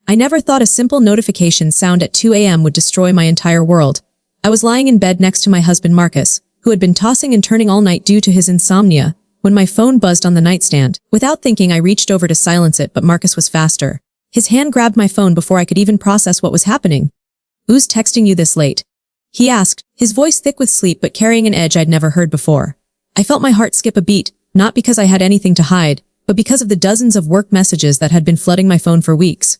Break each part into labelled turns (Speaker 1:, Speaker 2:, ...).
Speaker 1: I never thought a simple notification sound at 2 a.m. would destroy my entire world. I was lying in bed next to my husband Marcus, who had been tossing and turning all night due to his insomnia, when my phone buzzed on the nightstand. Without thinking, I reached over to silence it, but Marcus was faster. His hand grabbed my phone before I could even process what was happening. "Who's texting you this late?" he asked, his voice thick with sleep but carrying an edge I'd never heard before. I felt my heart skip a beat, not because I had anything to hide, but because of the dozens of work messages that had been flooding my phone for weeks.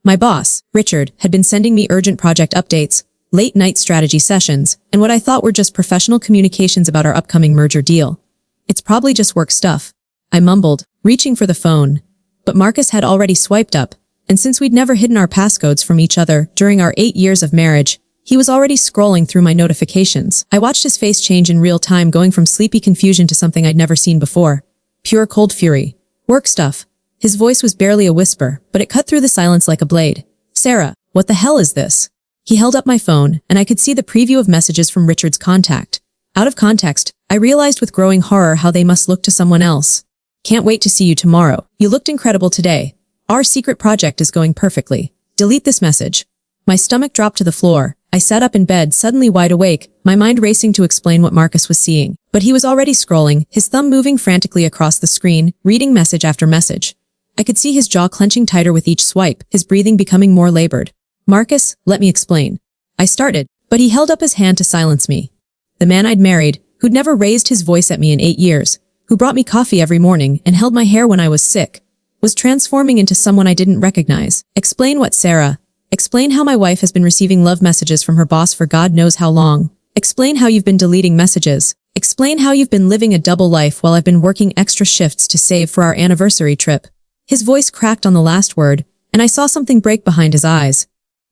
Speaker 1: My boss, Richard, had been sending me urgent project updates, late-night strategy sessions, and what I thought were just professional communications about our upcoming merger deal. "It's probably just work stuff," I mumbled, reaching for the phone. But Marcus had already swiped up, and since we'd never hidden our passcodes from each other during our 8 years of marriage, he was already scrolling through my notifications. I watched his face change in real time, going from sleepy confusion to something I'd never seen before. Pure cold fury. "Work stuff." His voice was barely a whisper, but it cut through the silence like a blade. "Sarah, what the hell is this?" He held up my phone, and I could see the preview of messages from Richard's contact. Out of context, I realized with growing horror how they must look to someone else. "Can't wait to see you tomorrow. You looked incredible today. Our secret project is going perfectly. Delete this message." My stomach dropped to the floor. I sat up in bed, suddenly wide awake, my mind racing to explain what Marcus was seeing. But he was already scrolling, his thumb moving frantically across the screen, reading message after message. I could see his jaw clenching tighter with each swipe, his breathing becoming more labored. "Marcus, let me explain." I started, but he held up his hand to silence me. The man I'd married, who'd never raised his voice at me in 8 years, who brought me coffee every morning and held my hair when I was sick, was transforming into someone I didn't recognize. "Explain what, Sarah? Explain how my wife has been receiving love messages from her boss for God knows how long. Explain how you've been deleting messages. Explain how you've been living a double life while I've been working extra shifts to save for our anniversary trip." His voice cracked on the last word, and I saw something break behind his eyes.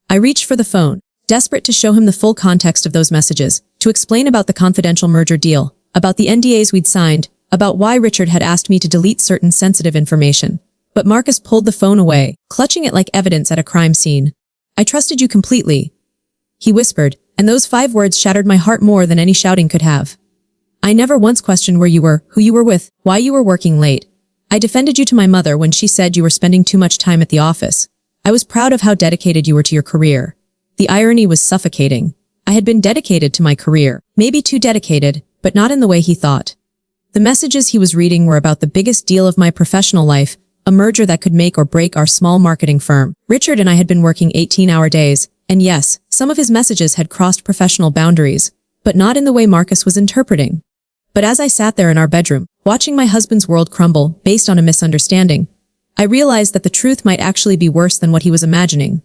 Speaker 1: I reached for the phone, desperate to show him the full context of those messages, to explain about the confidential merger deal, about the NDAs we'd signed, about why Richard had asked me to delete certain sensitive information. But Marcus pulled the phone away, clutching it like evidence at a crime scene. "I trusted you completely," he whispered, and those 5 words shattered my heart more than any shouting could have. "I never once questioned where you were, who you were with, why you were working late. I defended you to my mother when she said you were spending too much time at the office. I was proud of how dedicated you were to your career." The irony was suffocating. I had been dedicated to my career, maybe too dedicated, but not in the way he thought. The messages he was reading were about the biggest deal of my professional life, a merger that could make or break our small marketing firm. Richard and I had been working 18-hour days, and yes, some of his messages had crossed professional boundaries, but not in the way Marcus was interpreting. But as I sat there in our bedroom, watching my husband's world crumble based on a misunderstanding, I realized that the truth might actually be worse than what he was imagining.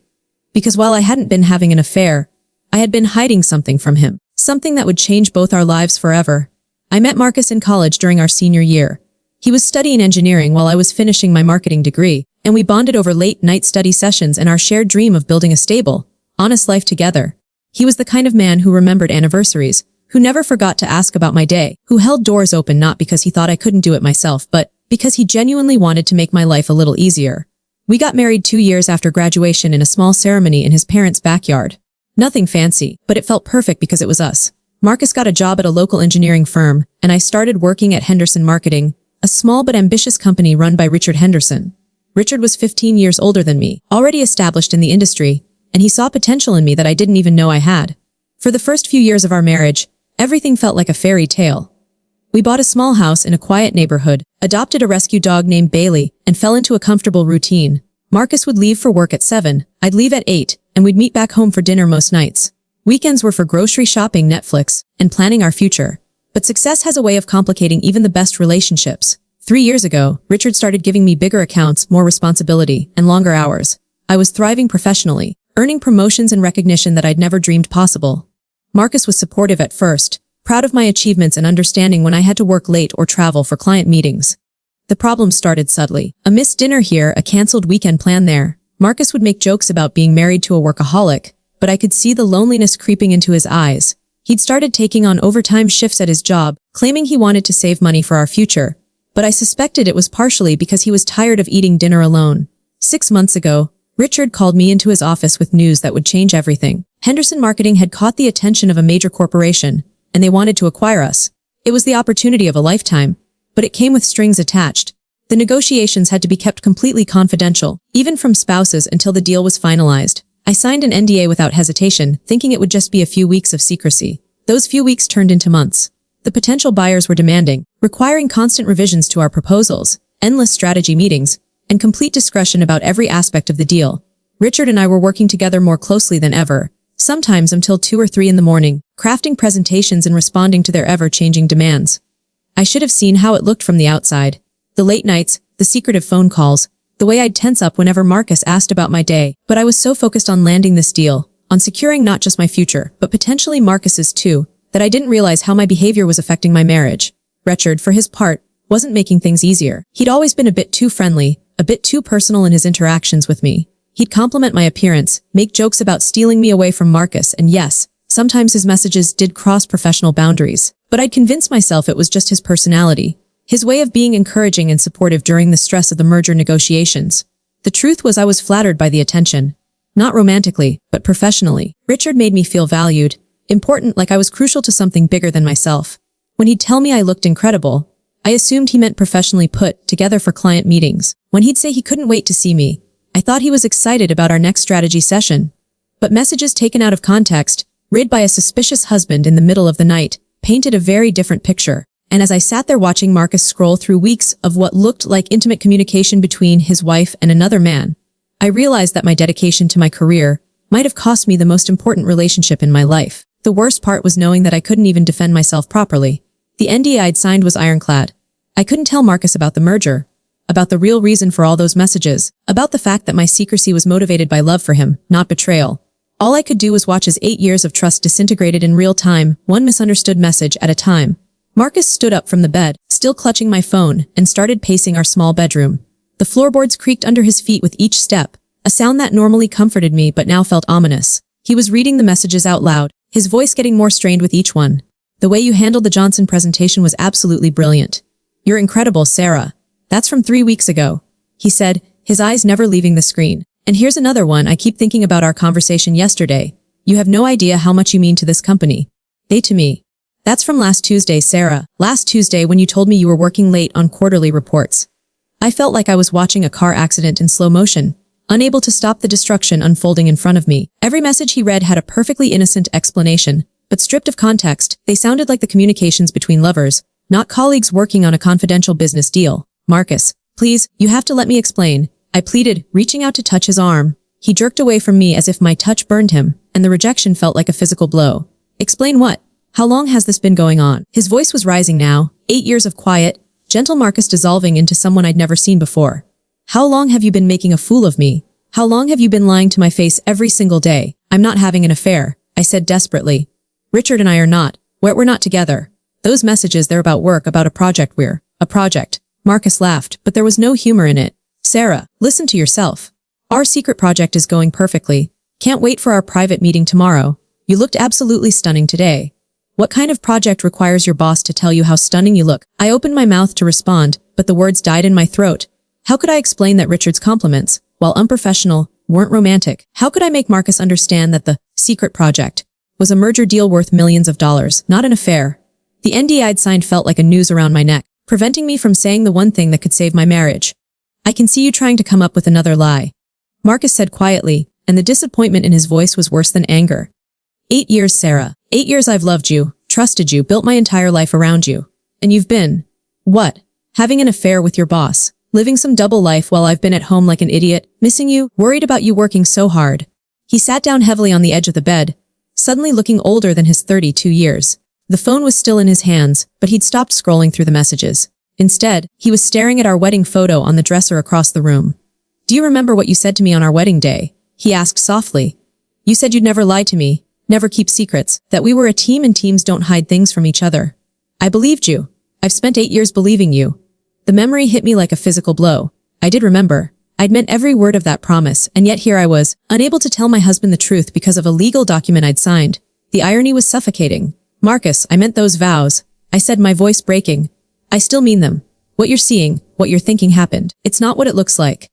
Speaker 1: Because while I hadn't been having an affair, I had been hiding something from him, something that would change both our lives forever. I met Marcus in college during our senior year. He was studying engineering while I was finishing my marketing degree, and we bonded over late-night study sessions and our shared dream of building a stable, honest life together. He was the kind of man who remembered anniversaries, who never forgot to ask about my day, who held doors open not because he thought I couldn't do it myself, but because he genuinely wanted to make my life a little easier. We got married 2 years after graduation in a small ceremony in his parents' backyard. Nothing fancy, but it felt perfect because it was us. Marcus got a job at a local engineering firm, and I started working at Henderson Marketing, a small but ambitious company run by Richard Henderson. Richard was 15 years older than me, already established in the industry, and he saw potential in me that I didn't even know I had. For the first few years of our marriage, everything felt like a fairy tale. We bought a small house in a quiet neighborhood, adopted a rescue dog named Bailey, and fell into a comfortable routine. Marcus would leave for work at 7, I'd leave at 8, and we'd meet back home for dinner most nights. Weekends were for grocery shopping, Netflix, and planning our future. But success has a way of complicating even the best relationships. 3 years ago, Richard started giving me bigger accounts, more responsibility, and longer hours. I was thriving professionally, earning promotions and recognition that I'd never dreamed possible. Marcus was supportive at first, proud of my achievements and understanding when I had to work late or travel for client meetings. The problem started subtly. A missed dinner here, a canceled weekend plan there. Marcus would make jokes about being married to a workaholic, but I could see the loneliness creeping into his eyes. He'd started taking on overtime shifts at his job, claiming he wanted to save money for our future. But I suspected it was partially because he was tired of eating dinner alone. 6 months ago, Richard called me into his office with news that would change everything. Henderson Marketing had caught the attention of a major corporation, and they wanted to acquire us. It was the opportunity of a lifetime, but it came with strings attached. The negotiations had to be kept completely confidential, even from spouses, until the deal was finalized. I signed an NDA without hesitation, thinking it would just be a few weeks of secrecy. Those few weeks turned into months. The potential buyers were demanding, requiring constant revisions to our proposals, endless strategy meetings, and complete discretion about every aspect of the deal. Richard and I were working together more closely than ever, sometimes until 2 or 3 in the morning, crafting presentations and responding to their ever-changing demands. I should have seen how it looked from the outside. The late nights, the secretive phone calls, the way I'd tense up whenever Marcus asked about my day. But I was so focused on landing this deal, on securing not just my future, but potentially Marcus's too, that I didn't realize how my behavior was affecting my marriage. Richard, for his part, wasn't making things easier. He'd always been a bit too friendly, a bit too personal in his interactions with me. He'd compliment my appearance, make jokes about stealing me away from Marcus, and yes, sometimes his messages did cross professional boundaries. But I'd convinced myself it was just his personality, his way of being encouraging and supportive during the stress of the merger negotiations. The truth was I was flattered by the attention. Not romantically, but professionally. Richard made me feel valued, important, like I was crucial to something bigger than myself. When he'd tell me I looked incredible, I assumed he meant professionally put together for client meetings. When he'd say he couldn't wait to see me, I thought he was excited about our next strategy session. But messages taken out of context, read by a suspicious husband in the middle of the night, painted a very different picture. And as I sat there watching Marcus scroll through weeks of what looked like intimate communication between his wife and another man, I realized that my dedication to my career might have cost me the most important relationship in my life. The worst part was knowing that I couldn't even defend myself properly. The NDA I'd signed was ironclad. I couldn't tell Marcus about the merger, about the real reason for all those messages, about the fact that my secrecy was motivated by love for him, not betrayal. All I could do was watch as 8 years of trust disintegrated in real time, one misunderstood message at a time. Marcus stood up from the bed, still clutching my phone, and started pacing our small bedroom. The floorboards creaked under his feet with each step, a sound that normally comforted me but now felt ominous. He was reading the messages out loud, his voice getting more strained with each one. The way you handled the Johnson presentation was absolutely brilliant. You're incredible, Sarah. That's from 3 weeks ago, he said, his eyes never leaving the screen. And here's another one. I keep thinking about our conversation yesterday. You have no idea how much you mean to this company. They to me. That's from last Tuesday, Sarah. Last Tuesday when you told me you were working late on quarterly reports. I felt like I was watching a car accident in slow motion, unable to stop the destruction unfolding in front of me. Every message he read had a perfectly innocent explanation, but stripped of context, they sounded like the communications between lovers, not colleagues working on a confidential business deal. Marcus, please, you have to let me explain, I pleaded, reaching out to touch his arm. He jerked away from me as if my touch burned him, and the rejection felt like a physical blow. Explain what? How long has this been going on? His voice was rising now, 8 years of quiet, gentle Marcus dissolving into someone I'd never seen before. How long have you been making a fool of me? How long have you been lying to my face every single day? I'm not having an affair, I said desperately. Richard and I are not. We're not together. Those messages, they're about work, about a project. We're a project. Marcus laughed, but there was no humor in it. Sarah, listen to yourself. Our secret project is going perfectly. Can't wait for our private meeting tomorrow. You looked absolutely stunning today. What kind of project requires your boss to tell you how stunning you look? I opened my mouth to respond, but the words died in my throat. How could I explain that Richard's compliments, while unprofessional, weren't romantic? How could I make Marcus understand that the secret project was a merger deal worth millions of dollars, not an affair? The NDA I'd signed felt like a noose around my neck, preventing me from saying the one thing that could save my marriage. I can see you trying to come up with another lie, Marcus said quietly, and the disappointment in his voice was worse than anger. 8 years, Sarah. 8 years I've loved you, trusted you, built my entire life around you. And you've been, what? Having an affair with your boss, living some double life while I've been at home like an idiot, missing you, worried about you working so hard. He sat down heavily on the edge of the bed, suddenly looking older than his 32 years. The phone was still in his hands, but he'd stopped scrolling through the messages. Instead, he was staring at our wedding photo on the dresser across the room. Do you remember what you said to me on our wedding day? He asked softly. You said you'd never lie to me, never keep secrets, that we were a team and teams don't hide things from each other. I believed you. I've spent 8 years believing you. The memory hit me like a physical blow. I did remember. I'd meant every word of that promise, and yet here I was, unable to tell my husband the truth because of a legal document I'd signed. The irony was suffocating. Marcus, I meant those vows, I said, my voice breaking. I still mean them. What you're seeing, what you're thinking happened. It's not what it looks like.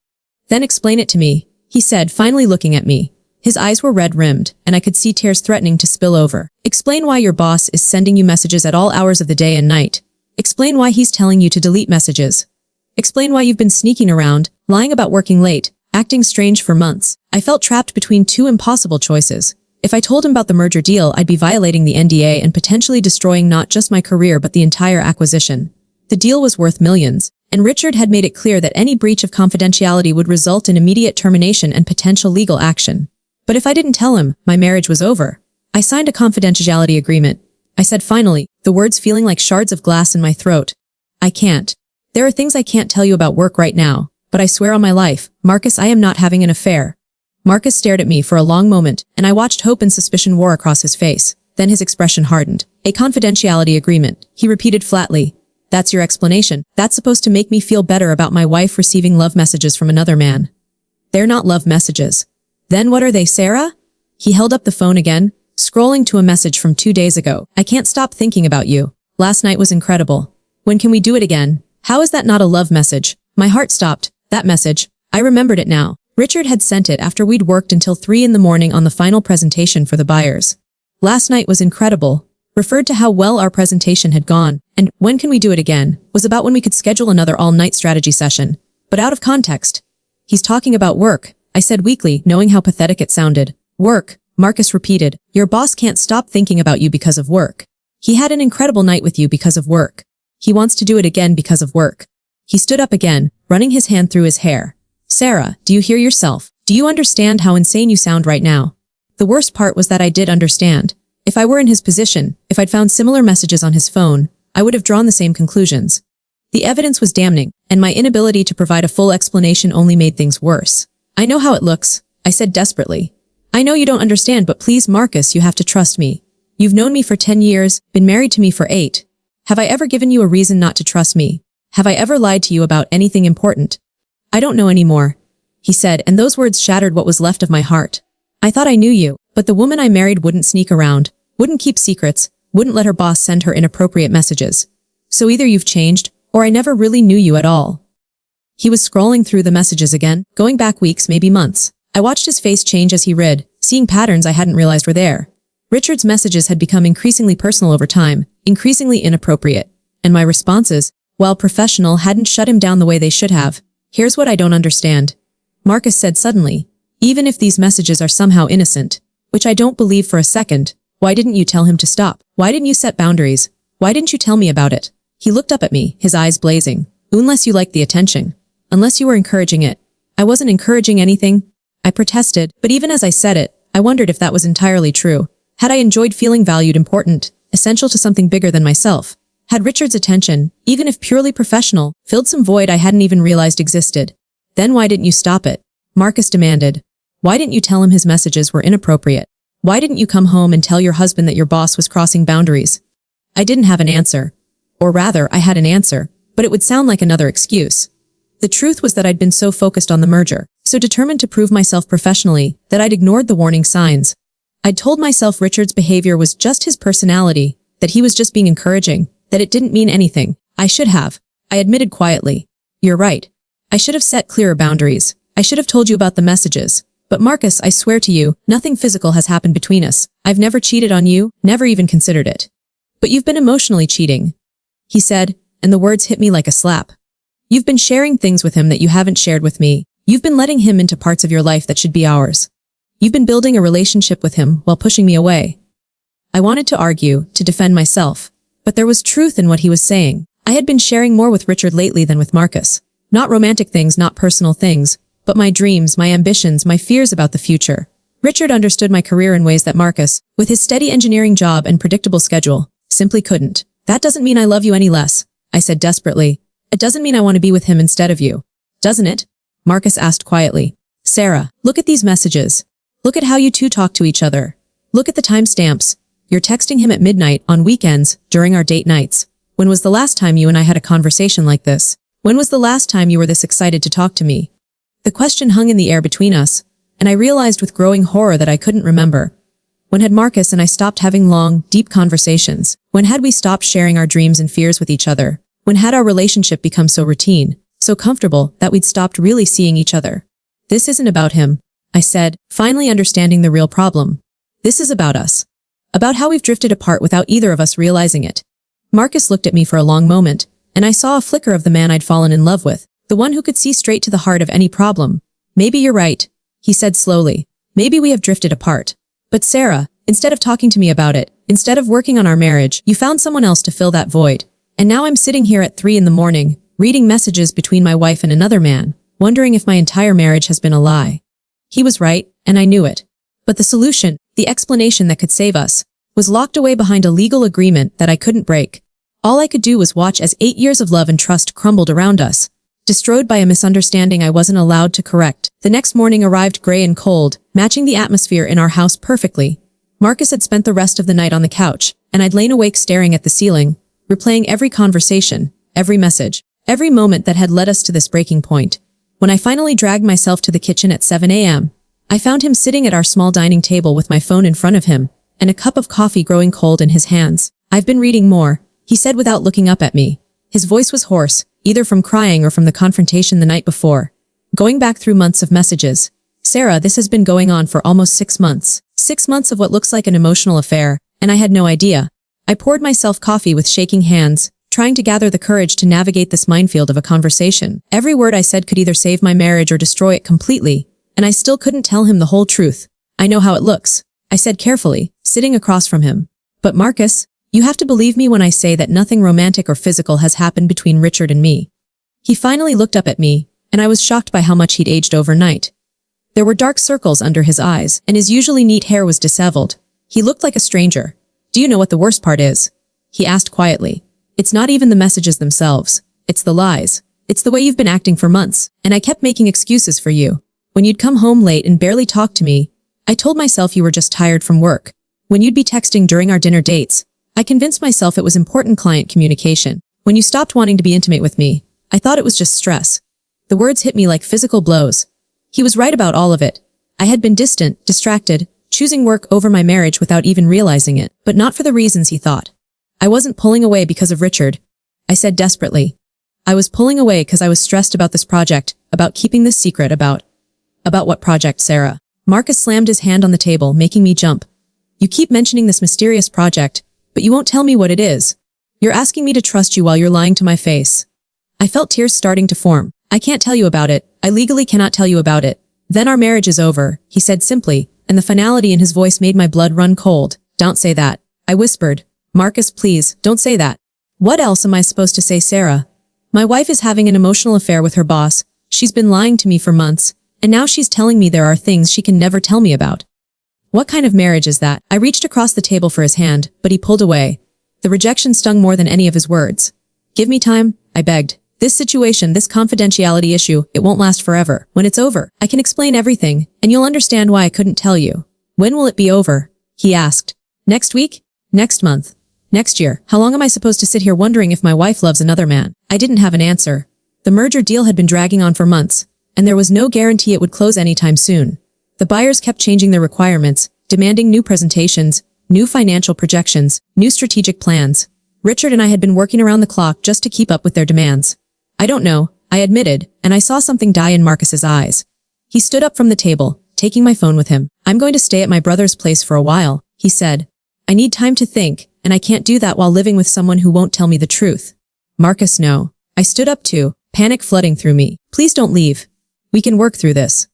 Speaker 1: Then explain it to me, he said, finally looking at me. His eyes were red-rimmed, and I could see tears threatening to spill over. Explain why your boss is sending you messages at all hours of the day and night. Explain why he's telling you to delete messages. Explain why you've been sneaking around, lying about working late, acting strange for months. I felt trapped between two impossible choices. If I told him about the merger deal, I'd be violating the NDA and potentially destroying not just my career but the entire acquisition. The deal was worth millions, and Richard had made it clear that any breach of confidentiality would result in immediate termination and potential legal action. But if I didn't tell him, my marriage was over. I signed a confidentiality agreement. I said finally, the words feeling like shards of glass in my throat. I can't. There are things I can't tell you about work right now, but I swear on my life, Marcus, I am not having an affair. Marcus stared at me for a long moment, and I watched hope and suspicion war across his face. Then his expression hardened. A confidentiality agreement, he repeated flatly. That's your explanation. That's supposed to make me feel better about my wife receiving love messages from another man. They're not love messages. Then what are they, Sarah? He held up the phone again, scrolling to a message from 2 days ago. I can't stop thinking about you. Last night was incredible. When can we do it again? How is that not a love message? My heart stopped. That message. I remembered it now. Richard had sent it after we'd worked until 3 in the morning on the final presentation for the buyers. Last night was incredible. Referred to how well our presentation had gone, and when can we do it again was about when we could schedule another all-night strategy session. But out of context. He's talking about work, I said weakly, knowing how pathetic it sounded. Work, Marcus repeated. Your boss can't stop thinking about you because of work. He had an incredible night with you because of work. He wants to do it again because of work. He stood up again, running his hand through his hair. Sarah, do you hear yourself? Do you understand how insane you sound right now? The worst part was that I did understand. If I were in his position, if I'd found similar messages on his phone, I would have drawn the same conclusions. The evidence was damning, and my inability to provide a full explanation only made things worse. I know how it looks, I said desperately. I know you don't understand, but please, Marcus, you have to trust me. You've known me for 10 years, been married to me for 8. Have I ever given you a reason not to trust me? Have I ever lied to you about anything important? I don't know anymore, he said, and those words shattered what was left of my heart. I thought I knew you, but the woman I married wouldn't sneak around, wouldn't keep secrets, wouldn't let her boss send her inappropriate messages. So either you've changed, or I never really knew you at all. He was scrolling through the messages again, going back weeks, maybe months. I watched his face change as he read, seeing patterns I hadn't realized were there. Richard's messages had become increasingly personal over time, increasingly inappropriate, and my responses, while professional, hadn't shut him down the way they should have. Here's what I don't understand, Marcus said suddenly. Even if these messages are somehow innocent, which I don't believe for a second, why didn't you tell him to stop? Why didn't you set boundaries? Why didn't you tell me about it? He looked up at me, his eyes blazing. Unless you liked the attention. Unless you were encouraging it. I wasn't encouraging anything, I protested, but even as I said it, I wondered if that was entirely true. Had I enjoyed feeling valued, important, essential to something bigger than myself? Had Richard's attention, even if purely professional, filled some void I hadn't even realized existed? Then why didn't you stop it? Marcus demanded. Why didn't you tell him his messages were inappropriate? Why didn't you come home and tell your husband that your boss was crossing boundaries? I didn't have an answer. Or rather, I had an answer, but it would sound like another excuse. The truth was that I'd been so focused on the merger, so determined to prove myself professionally, that I'd ignored the warning signs. I'd told myself Richard's behavior was just his personality, that he was just being encouraging, that it didn't mean anything. I should have. I admitted quietly. You're right. I should have set clearer boundaries. I should have told you about the messages. But Marcus, I swear to you, nothing physical has happened between us. I've never cheated on you, never even considered it. But you've been emotionally cheating, he said, and the words hit me like a slap. You've been sharing things with him that you haven't shared with me. You've been letting him into parts of your life that should be ours. You've been building a relationship with him while pushing me away. I wanted to argue, to defend myself, but there was truth in what he was saying. I had been sharing more with Richard lately than with Marcus. Not romantic things, not personal things, but my dreams, my ambitions, my fears about the future. Richard understood my career in ways that Marcus, with his steady engineering job and predictable schedule, simply couldn't. That doesn't mean I love you any less, I said desperately. It doesn't mean I want to be with him instead of you. Doesn't it? Marcus asked quietly. Sarah, look at these messages. Look at how you two talk to each other. Look at the timestamps. You're texting him at midnight, on weekends, during our date nights. When was the last time you and I had a conversation like this? When was the last time you were this excited to talk to me? The question hung in the air between us, and I realized with growing horror that I couldn't remember. When had Marcus and I stopped having long, deep conversations? When had we stopped sharing our dreams and fears with each other? When had our relationship become so routine, so comfortable, that we'd stopped really seeing each other? This isn't about him, I said, finally understanding the real problem. This is about us. About how we've drifted apart without either of us realizing it. Marcus looked at me for a long moment, and I saw a flicker of the man I'd fallen in love with, the one who could see straight to the heart of any problem. Maybe you're right, he said slowly. Maybe we have drifted apart. But Sarah, instead of talking to me about it, instead of working on our marriage, you found someone else to fill that void. And now I'm sitting here at 3 in the morning, reading messages between my wife and another man, wondering if my entire marriage has been a lie. He was right, and I knew it. But the solution, the explanation that could save us, was locked away behind a legal agreement that I couldn't break. All I could do was watch as 8 years of love and trust crumbled around us, destroyed by a misunderstanding I wasn't allowed to correct. The next morning arrived gray and cold, matching the atmosphere in our house perfectly. Marcus had spent the rest of the night on the couch, and I'd lain awake staring at the ceiling, replaying every conversation, every message, every moment that had led us to this breaking point. When I finally dragged myself to the kitchen at 7 a.m., I found him sitting at our small dining table with my phone in front of him, and a cup of coffee growing cold in his hands. "I've been reading more," he said without looking up at me. His voice was hoarse, either from crying or from the confrontation the night before. "Going back through months of messages. Sarah, this has been going on for almost 6 months. 6 months of what looks like an emotional affair, and I had no idea." I poured myself coffee with shaking hands, trying to gather the courage to navigate this minefield of a conversation. Every word I said could either save my marriage or destroy it completely, and I still couldn't tell him the whole truth. "I know how it looks," I said carefully, sitting across from him. "But Marcus, you have to believe me when I say that nothing romantic or physical has happened between Richard and me." He finally looked up at me, and I was shocked by how much he'd aged overnight. There were dark circles under his eyes, and his usually neat hair was disheveled. He looked like a stranger. "Do you know what the worst part is?" he asked quietly. "It's not even the messages themselves. It's the lies. It's the way you've been acting for months, and I kept making excuses for you. When you'd come home late and barely talk to me, I told myself you were just tired from work. When you'd be texting during our dinner dates, I convinced myself it was important client communication. When you stopped wanting to be intimate with me, I thought it was just stress." The words hit me like physical blows. He was right about all of it. I had been distant, distracted, choosing work over my marriage without even realizing it, but not for the reasons he thought. "I wasn't pulling away because of Richard," I said desperately. "I was pulling away because I was stressed about this project, about keeping this secret, about what project, Sarah?" Marcus slammed his hand on the table, making me jump. "You keep mentioning this mysterious project, but you won't tell me what it is. You're asking me to trust you while you're lying to my face." I felt tears starting to form. "I can't tell you about it. I legally cannot tell you about it. Then our marriage is over," he said simply, and the finality in his voice made my blood run cold. "Don't say that," I whispered. "Marcus, please, don't say that." "What else am I supposed to say, Sarah? My wife is having an emotional affair with her boss. She's been lying to me for months, and now she's telling me there are things she can never tell me about." "What kind of marriage is that?" I reached across the table for his hand, but he pulled away. The rejection stung more than any of his words. "Give me time," I begged. "This situation, this confidentiality issue, it won't last forever. When it's over, I can explain everything, and you'll understand why I couldn't tell you." "When will it be over?" he asked. "Next week? Next month? Next year? How long am I supposed to sit here wondering if my wife loves another man?" I didn't have an answer. The merger deal had been dragging on for months, and there was no guarantee it would close anytime soon. The buyers kept changing their requirements, demanding new presentations, new financial projections, new strategic plans. Richard and I had been working around the clock just to keep up with their demands. "I don't know," I admitted, and I saw something die in Marcus's eyes. He stood up from the table, taking my phone with him. "I'm going to stay at my brother's place for a while," he said. "I need time to think, and I can't do that while living with someone who won't tell me the truth." "Marcus, no." I stood up too, panic flooding through me. "Please don't leave. We can work through this."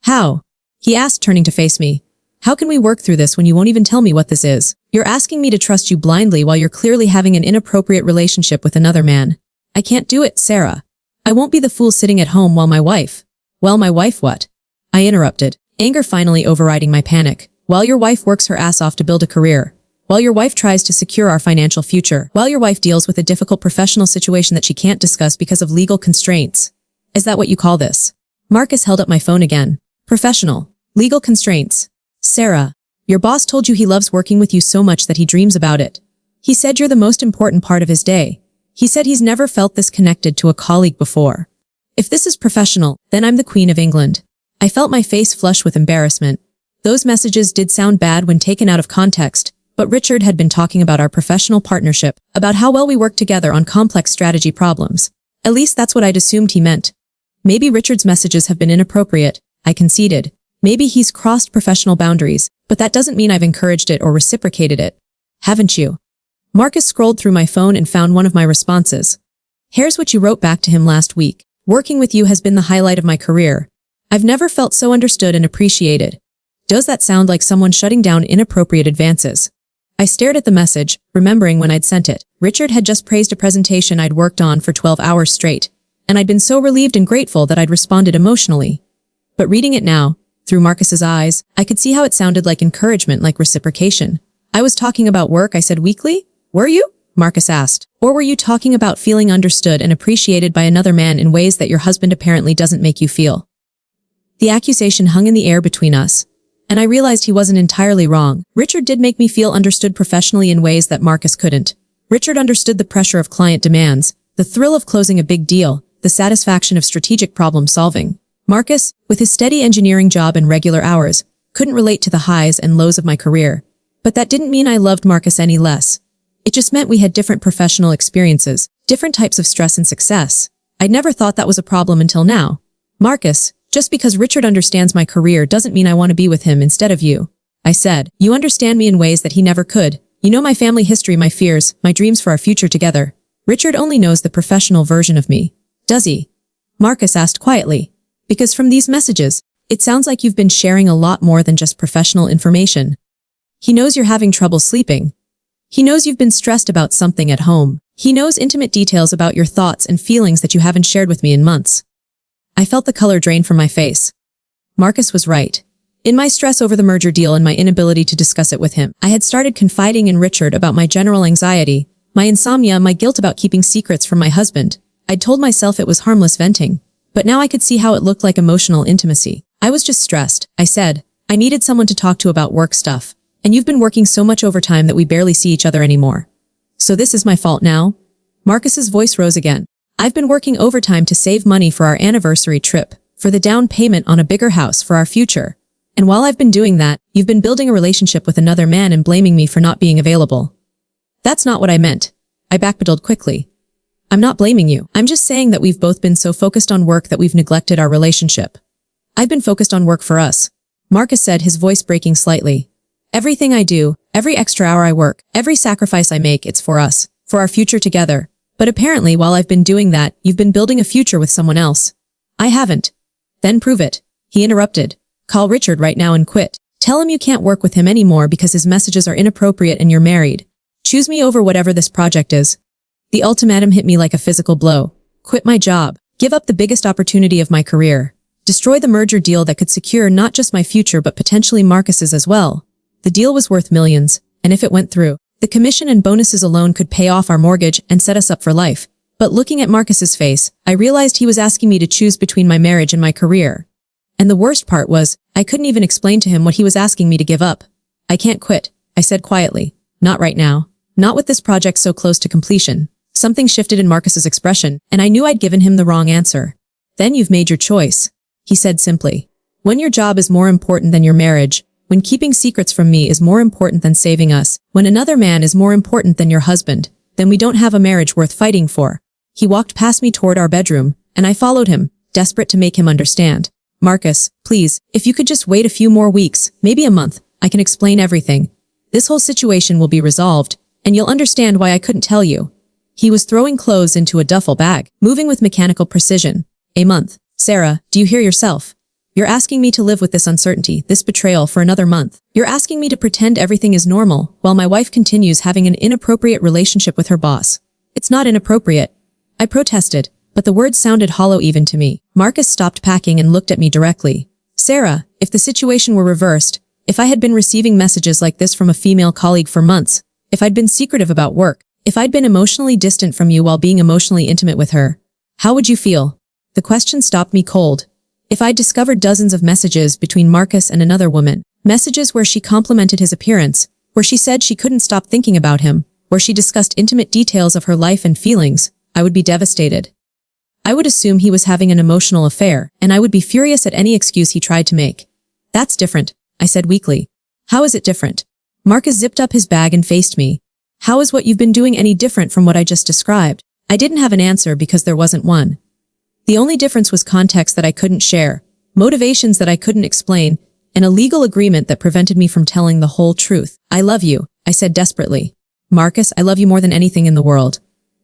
Speaker 1: "How?" he asked, turning to face me. "How can we work through this when you won't even tell me what this is? You're asking me to trust you blindly while you're clearly having an inappropriate relationship with another man." "I can't do it, Sarah. I won't be the fool sitting at home while my wife—" "Well, my wife what?" I interrupted, anger finally overriding my panic. "While your wife works her ass off to build a career. While your wife tries to secure our financial future. While your wife deals with a difficult professional situation that she can't discuss because of legal constraints. Is that what you call this?" Marcus held up my phone again. "Professional. Legal constraints. Sarah, your boss told you he loves working with you so much that he dreams about it. He said you're the most important part of his day. He said he's never felt this connected to a colleague before. If this is professional, then I'm the Queen of England." I felt my face flush with embarrassment. Those messages did sound bad when taken out of context, but Richard had been talking about our professional partnership, about how well we work together on complex strategy problems. At least that's what I'd assumed he meant. Maybe Richard's messages have been inappropriate, I conceded. Maybe he's crossed professional boundaries, but that doesn't mean I've encouraged it or reciprocated it. Haven't you? Marcus scrolled through my phone and found one of my responses. Here's what you wrote back to him last week. Working with you has been the highlight of my career. I've never felt so understood and appreciated. Does that sound like someone shutting down inappropriate advances? I stared at the message, remembering when I'd sent it. Richard had just praised a presentation I'd worked on for 12 hours straight, and I'd been so relieved and grateful that I'd responded emotionally. But reading it now, through Marcus's eyes, I could see how it sounded like encouragement, like reciprocation. I was talking about work, I said weakly. Were you? Marcus asked. Or were you talking about feeling understood and appreciated by another man in ways that your husband apparently doesn't make you feel? The accusation hung in the air between us, and I realized he wasn't entirely wrong. Richard did make me feel understood professionally in ways that Marcus couldn't. Richard understood the pressure of client demands, the thrill of closing a big deal, the satisfaction of strategic problem solving. Marcus, with his steady engineering job and regular hours, couldn't relate to the highs and lows of my career. But that didn't mean I loved Marcus any less. It just meant we had different professional experiences, different types of stress and success. I'd never thought that was a problem until now. Marcus, just because Richard understands my career doesn't mean I want to be with him instead of you. I said, you understand me in ways that he never could. You know my family history, my fears, my dreams for our future together. Richard only knows the professional version of me. Does he? Marcus asked quietly. Because from these messages, it sounds like you've been sharing a lot more than just professional information. He knows you're having trouble sleeping. He knows you've been stressed about something at home. He knows intimate details about your thoughts and feelings that you haven't shared with me in months. I felt the color drain from my face. Marcus was right. In my stress over the merger deal and my inability to discuss it with him, I had started confiding in Richard about my general anxiety, my insomnia, my guilt about keeping secrets from my husband. I'd told myself it was harmless venting, but now I could see how it looked like emotional intimacy. I was just stressed, I said. I needed someone to talk to about work stuff. And you've been working so much overtime that we barely see each other anymore. So this is my fault now? Marcus's voice rose again. I've been working overtime to save money for our anniversary trip, for the down payment on a bigger house for our future. And while I've been doing that, you've been building a relationship with another man and blaming me for not being available. That's not what I meant. I backpedaled quickly. I'm not blaming you. I'm just saying that we've both been so focused on work that we've neglected our relationship. I've been focused on work for us. Marcus said, his voice breaking slightly. Everything I do, every extra hour I work, every sacrifice I make, it's for us, for our future together. But apparently while I've been doing that, you've been building a future with someone else. I haven't. Then prove it. He interrupted. Call Richard right now and quit. Tell him you can't work with him anymore because his messages are inappropriate and you're married. Choose me over whatever this project is. The ultimatum hit me like a physical blow. Quit my job. Give up the biggest opportunity of my career. Destroy the merger deal that could secure not just my future but potentially Marcus's as well. The deal was worth millions, and if it went through, the commission and bonuses alone could pay off our mortgage and set us up for life. But looking at Marcus's face, I realized he was asking me to choose between my marriage and my career. And the worst part was, I couldn't even explain to him what he was asking me to give up. I can't quit, I said quietly. Not right now. Not with this project so close to completion. Something shifted in Marcus's expression, and I knew I'd given him the wrong answer. Then you've made your choice, he said simply. When your job is more important than your marriage, when keeping secrets from me is more important than saving us, when another man is more important than your husband, then we don't have a marriage worth fighting for. He walked past me toward our bedroom, and I followed him, desperate to make him understand. Marcus, please, if you could just wait a few more weeks, maybe a month, I can explain everything. This whole situation will be resolved, and you'll understand why I couldn't tell you. He was throwing clothes into a duffel bag, moving with mechanical precision. A month. Sarah, do you hear yourself? You're asking me to live with this uncertainty, this betrayal for another month. You're asking me to pretend everything is normal, while my wife continues having an inappropriate relationship with her boss. It's not inappropriate. I protested, but the words sounded hollow even to me. Marcus stopped packing and looked at me directly. Sarah, if the situation were reversed, if I had been receiving messages like this from a female colleague for months, if I'd been secretive about work, if I'd been emotionally distant from you while being emotionally intimate with her, how would you feel? The question stopped me cold. If I'd discovered dozens of messages between Marcus and another woman, messages where she complimented his appearance, where she said she couldn't stop thinking about him, where she discussed intimate details of her life and feelings, I would be devastated. I would assume he was having an emotional affair, and I would be furious at any excuse he tried to make. That's different, I said weakly. How is it different? Marcus zipped up his bag and faced me. How is what you've been doing any different from what I just described? I didn't have an answer because there wasn't one. The only difference was context that I couldn't share, motivations that I couldn't explain, and a legal agreement that prevented me from telling the whole truth. I love you, I said desperately. Marcus, I love you more than anything in the world.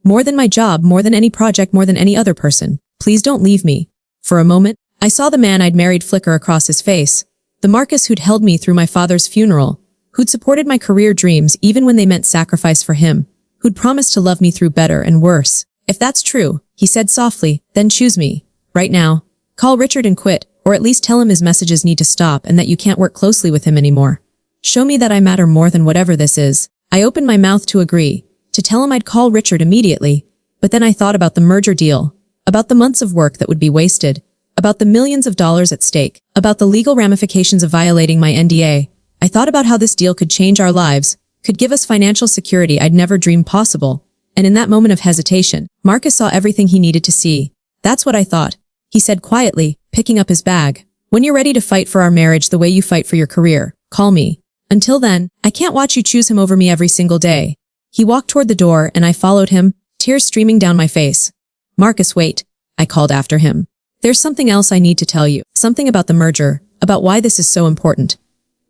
Speaker 1: More than my job, more than any project, more than any other person. Please don't leave me. For a moment, I saw the man I'd married flicker across his face. The Marcus who'd held me through my father's funeral, who'd supported my career dreams even when they meant sacrifice for him, who'd promised to love me through better and worse. If that's true, he said softly, then choose me. Right now. Call Richard and quit, or at least tell him his messages need to stop and that you can't work closely with him anymore. Show me that I matter more than whatever this is. I opened my mouth to agree, to tell him I'd call Richard immediately, but then I thought about the merger deal, about the months of work that would be wasted, about the millions of dollars at stake, about the legal ramifications of violating my NDA. I thought about how this deal could change our lives, could give us financial security I'd never dreamed possible. And in that moment of hesitation, Marcus saw everything he needed to see. That's what I thought, he said quietly, picking up his bag. When you're ready to fight for our marriage the way you fight for your career, call me. Until then, I can't watch you choose him over me every single day. He walked toward the door and I followed him, tears streaming down my face. Marcus, wait, I called after him. There's something else I need to tell you, something about the merger, about why this is so important.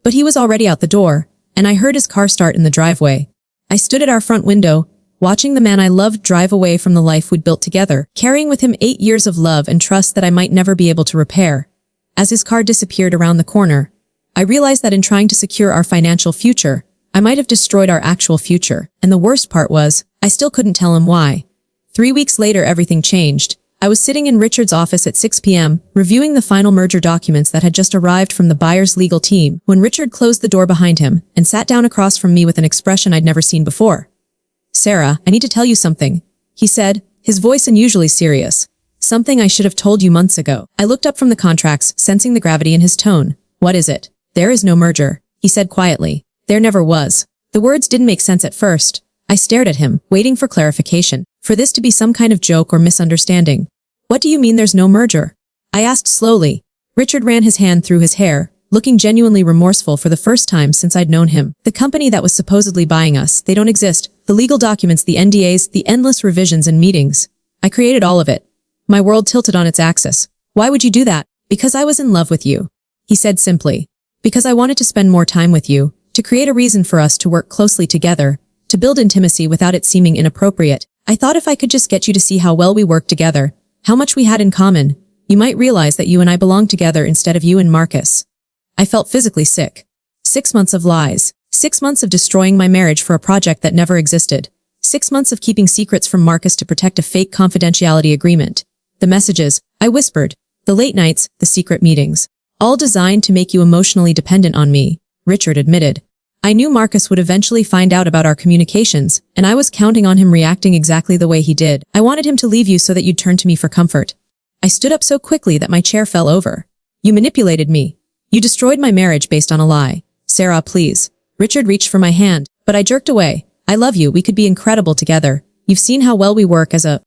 Speaker 1: But he was already out the door, and I heard his car start in the driveway. I stood at our front window, watching the man I loved drive away from the life we'd built together, carrying with him 8 years of love and trust that I might never be able to repair. As his car disappeared around the corner, I realized that in trying to secure our financial future, I might have destroyed our actual future, and the worst part was, I still couldn't tell him why. 3 weeks later, everything changed. I was sitting in Richard's office at 6 p.m., reviewing the final merger documents that had just arrived from the buyer's legal team, when Richard closed the door behind him and sat down across from me with an expression I'd never seen before. Sarah, I need to tell you something, he said, his voice unusually serious. Something I should have told you months ago. I looked up from the contracts, sensing the gravity in his tone. What is it? There is no merger, he said quietly. There never was. The words didn't make sense at first. I stared at him, waiting for clarification, for this to be some kind of joke or misunderstanding. What do you mean there's no merger? I asked slowly. Richard ran his hand through his hair, looking genuinely remorseful for the first time since I'd known him. The company that was supposedly buying us, they don't exist. The legal documents, the NDAs, the endless revisions and meetings. I created all of it. My world tilted on its axis. Why would you do that? Because I was in love with you, he said simply. Because I wanted to spend more time with you, to create a reason for us to work closely together, to build intimacy without it seeming inappropriate. I thought if I could just get you to see how well we worked together, how much we had in common, you might realize that you and I belonged together instead of you and Marcus. I felt physically sick. 6 months of lies. 6 months of destroying my marriage for a project that never existed. 6 months of keeping secrets from Marcus to protect a fake confidentiality agreement. The messages, I whispered. The late nights, the secret meetings. All designed to make you emotionally dependent on me, Richard admitted. I knew Marcus would eventually find out about our communications, and I was counting on him reacting exactly the way he did. I wanted him to leave you so that you'd turn to me for comfort. I stood up so quickly that my chair fell over. You manipulated me. You destroyed my marriage based on a lie. Sarah, please. Richard reached for my hand, but I jerked away. I love you, we could be incredible together. You've seen how well we work as a